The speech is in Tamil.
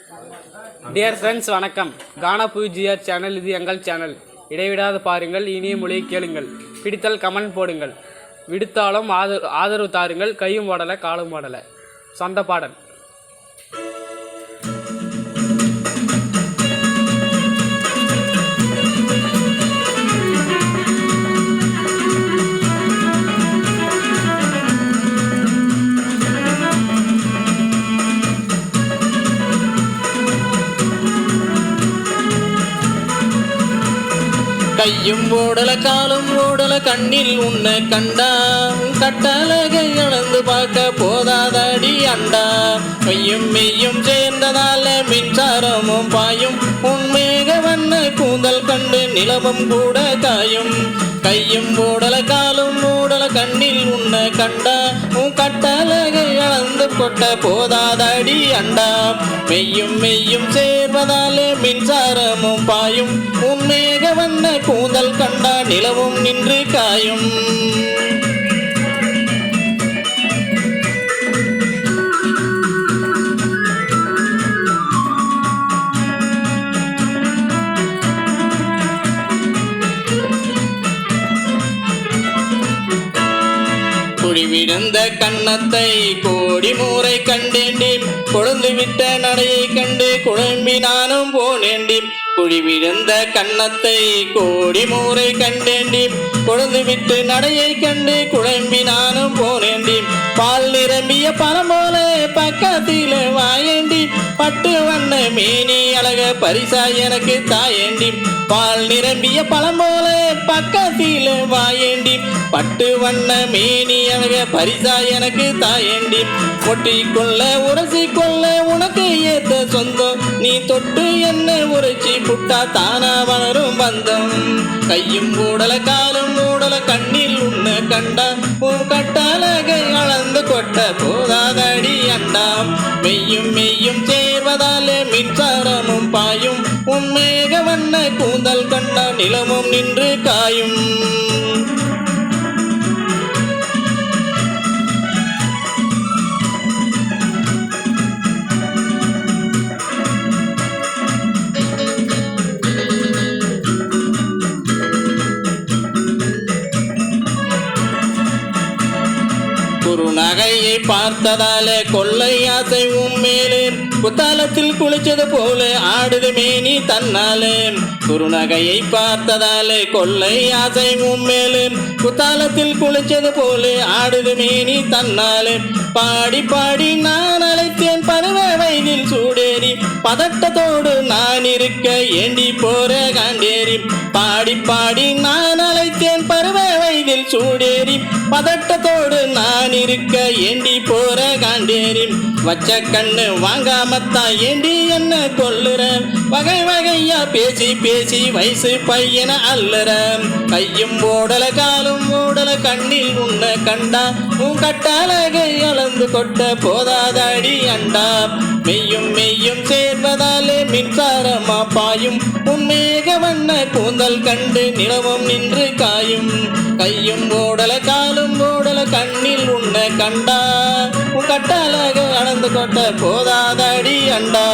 டியர் ஃப்ரெண்ட்ஸ் வணக்கம். கானா பூஜிஆர் சேனல், இது எங்கள் சேனல். இடைவிடாது பாருங்கள், இனிய மொழியை கேளுங்கள். பிடித்தல் கமெண்ட் போடுங்கள். விடுத்தாலும் ஆதரவு தாருங்கள். கையும் ஓடலை காலும் ஓடலை. சொந்த பாடல். கையும் ஓடல காலும் ஓடல கண்ணில் உன்னை கண்டா கட்டழகை அளந்து பார்க்க போதாதடி அண்டா. கையும் மெய்யும் சேர்ந்ததால மின்சாரமும் பாயும் உண்மேக வண்ண கூந்தல் கண்டு நிலவும் கூட காயும். கையும் ஓடல காலும் ஓடல கண்ணில் உன்னை கண்டா உன் கட்டழகை அளந்து கொட்ட போதாதடி அண்டா. மெய்யும் மெய்யும் சேர்வதாலே மின்சாரமும் பாயும் உண்மேக வண்ண கூந்தல் கண்டா நிலவும் நின்று காயும். குழிவிழுந்த கன்னத்தை கோடி மூரை கண்டேண்டி கொழுந்து விட்ட நடையை கண்டு குழம்பி நானும் போனேண்டி. குழிவிழுந்த கன்னத்தை கோடி மூரை கண்டேண்டி கொழுந்து விட்டு நடையை கண்டு குழம்பி நானும் போனேண்டி. பால் நிரம்பிய பணம் போல பக்கத்தில வாயேண்டி பட்டு வண்ண மேனி அழக பரிசா எனக்கு தாயேண்டி. பால் நிரம்பிய பழம் போல பக்கத்தில வாயேண்டி பட்டு வண்ண மேனி அழக பரிசா எனக்கு தாயேண்டி. ஒட்டிக்கொள்ள உரசி கொள்ள உனக்கு ஏத்த சொந்தம் நீ தொட்டு என்ன உரைச்சி புட்டா தானா வளரும் பந்தம். கையும் மூடல காலும் மூடல கண்ணில் உன்னை கண்டா உன் கட்டழகை அளந்து கொட்ட போதாதடி அண்டா. மெய்யும் மெய்யும் சேர்வதாலே மின்சாரமும் பாயும் உண்மேக வண்ண கூந்தல் கண்டா நிலமும் நின்று காயும். குறுநகையை பார்த்ததாலே கொள்ளை ஆசை உம்மேலே குத்தாலத்தில் குளிச்சது போல ஆடுது மேனி தன்னாலே. குறுநகையை பார்த்ததாலே கொள்ளை ஆசை உம்மேலே குத்தாலத்தில் குளிச்சது போல ஆடுது மேனி தன்னாலே. பாடி பாடி நான் அழைத்தேன் பருவ வயதில் சூடேறி பதட்டத்தோடு நான் இருக்க ஏண்டி போற காண்டேரி. பாடி பாடி நான் அழைத்தேன் பருவ வயதில் சூடேறி பதட்டத்தோடு நான் இருக்க ஏண்டி போற காண்டேரி. வச்ச கண்ணு வாங்காமத்தான் ஏண்டி என்ன கொல்லுற வகை வகையா பேசி பேசி வயசு பையன அல்லற. கையும் ஓடல காலும் ஓடல கண்ணில் உன்னை கண்டா உன் கட்டழகை அளந்து கொட்ட போதாதடி அண்டா. மெய்யும் மெய்யும் சேர்வதாலே மின்சாரமா பாயும் உண்மேக வண்ண கூந்தல் கண்டு நிலவும் நின்று காயும். கையும் ஓடல காலும் ஓடல கண்ணில் உன்னை கண்டா உன் கட்டழகை அளந்து கொட்ட போதாதடி அண்டா.